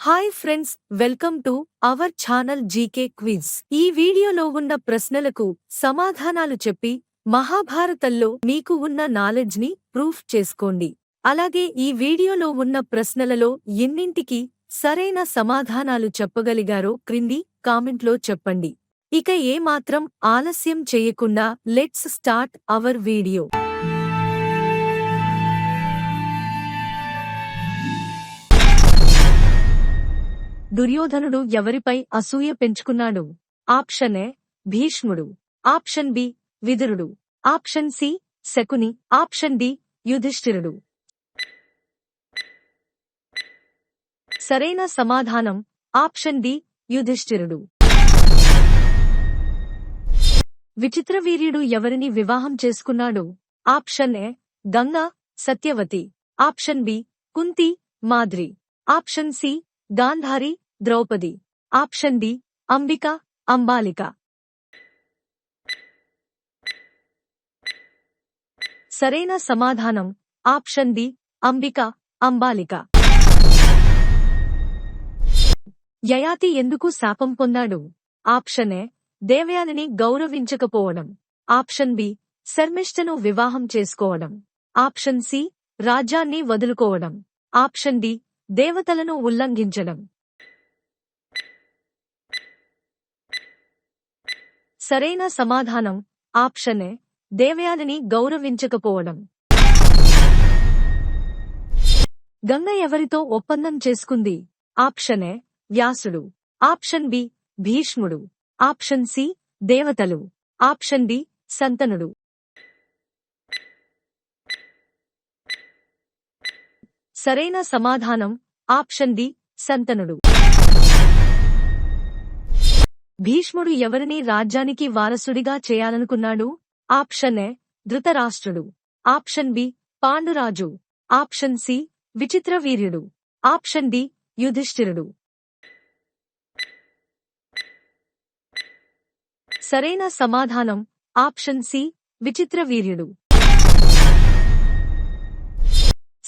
Hi friends, welcome to our channel GK quiz. ఈ వీడియోలో ఉన్న ప్రశ్నలకు సమాధానాలు చెప్పి మహాభారతంలో మీకు ఉన్న నాలెడ్జ్ ని ప్రూఫ్ చేసుకోండి. అలాగే ఈ వీడియోలో ఉన్న ప్రశ్నలలో ఎన్నింటికి సరైన సమాధానాలు చెప్పగలిగారో క్రింది కామెంట్లో చెప్పండి. ఇక ఏమాత్రం ఆలస్యం చేయకుండా లెట్స్ స్టార్ట్ అవర్ వీడియో. దుర్యోధనుడు ఎవరిపై అసూయ పెంచుకున్నాడు? ఆప్షన్ ఏ భీష్ముడు, ఆప్షన్ బి విదురుడు, option C Shakuni, option D యుధిష్ఠిరుడు. సరైన సమాధానం ఆప్షన్ డి యుధిష్ఠిరుడు. విచిత్రవీర్యుడు ఎవరిని వివాహం చేసుకున్నాడు? Option A Ganga, Satyavati, option B Kunti, Madri, option C Gandhari, Draupadi, option D Ambika, Ambalika. సరైన సమాధానం ఆప్షన్ డి అంబిక, అంబాలిక. యయాతి ఎందుకు శాపం పొందాడు? ఆప్షన్ ఏ దేవయానిని గౌరవించకపోవడం, ఆప్షన్ బి శర్మిష్ఠను వివాహం చేసుకోవడం, ఆప్షన్ సి రాజ్యాన్ని వదులుకోవడం, ఆప్షన్ డి దేవతలను ఉల్లంఘించడం. సరైన సమాధానం ఆప్షన్ ఏ దేవయానిని గౌరవించకపోవడం. గంగ ఎవరితో ఒప్పందం చేసుకుంది? ఆప్షన్ ఏ వ్యాసుడు, ఆప్షన్ బి భీష్ముడు, ఆప్షన్ సి దేవతలు, ఆప్షన్ డి శంతనుడు. సరైన సమాధానం ఆప్షన్ డి శంతనుడు. భీష్ముడు ఎవరిని రాజ్యానికి వారసుడిగా చేయాలనుకున్నాడు? ఆప్షన్ ఏ ధృతరాష్ట్రుడు, option B Panduraju, option C విచిత్రవీర్యుడు, ఆప్షన్ డి యుధిష్ఠిరుడు. సరైన సమాధానం ఆప్షన్ సి విచిత్రవీర్యుడు.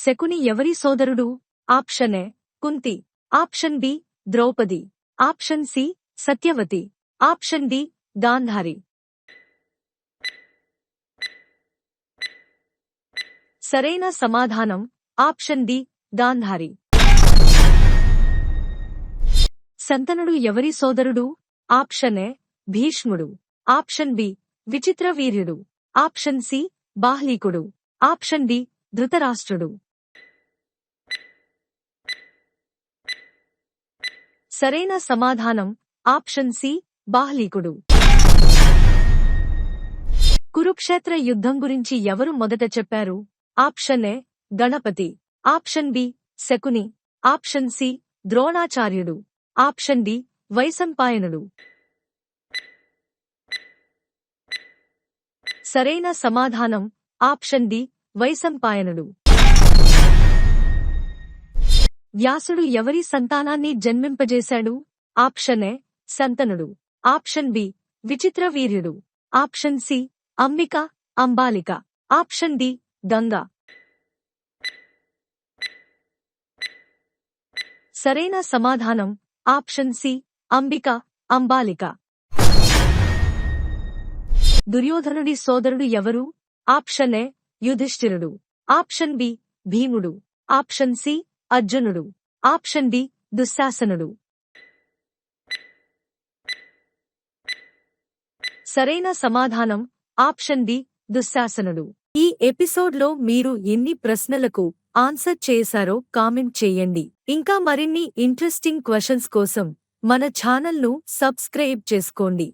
శకుని ఎవరి సోదరుడు? Option A Kunti, option B Draupadi, option C Satyavati, option D Gandhari. సరైన సమాధానం ఆప్షన్ డి గాంధారి. శంతనుడు ఎవరి సోదరుడు? ఆప్షన్ ఏ భీష్ముడు, ఆప్షన్ బి విచిత్రవీర్యుడు, ఆప్షన్ సి బాహ్లీకుడు, ఆప్షన్ డి ధృతరాష్ట్రుడు. సరైన సమాధానం ఆప్షన్ సి బాహ్లీకుడు. కురుక్షేత్ర యుద్ధం గురించి ఎవరు మొదట చెప్పారు? Option A Ganapati, option B Shakuni, option C ద్రోణాచార్యుడు, ఆప్షన్ డి వైశంపాయనుడు. సరైన సమాధానం ఆప్షన్ డి వైశంపాయనుడు. వ్యాసుడు ఎవరి సంతానాన్ని జన్మింపజేశాడు? ఆప్షన్ ఏ శంతనుడు, ఆప్షన్ బి విచిత్రవీర్యుడు, option C Ambika, Ambalika, option D Ganga. సరైన సమాధానం ఆప్షన్ సి అంబిక, అంబాలిక. దుర్యోధనుడి సోదరుడు ఎవరు? ఆప్షన్ ఏ యుధిష్ఠిరుడు, ఆప్షన్ బి భీముడు, ఆప్షన్ సి అర్జునుడు, ఆప్షన్ డి దుశ్శాసనుడు. సరైన సమాధానం ఆప్షన్ డి దుశ్శాసనుడు. ఈ ఎపిసోడ్లో మీరు ఎన్ని ప్రశ్నలకు ఆన్సర్ చేశారో కామెంట్ చేయండి. ఇంకా మరిన్ని ఇంట్రెస్టింగ్ క్వశ్చన్స్ కోసం మన ఛానల్ను సబ్స్క్రైబ్ చేసుకోండి.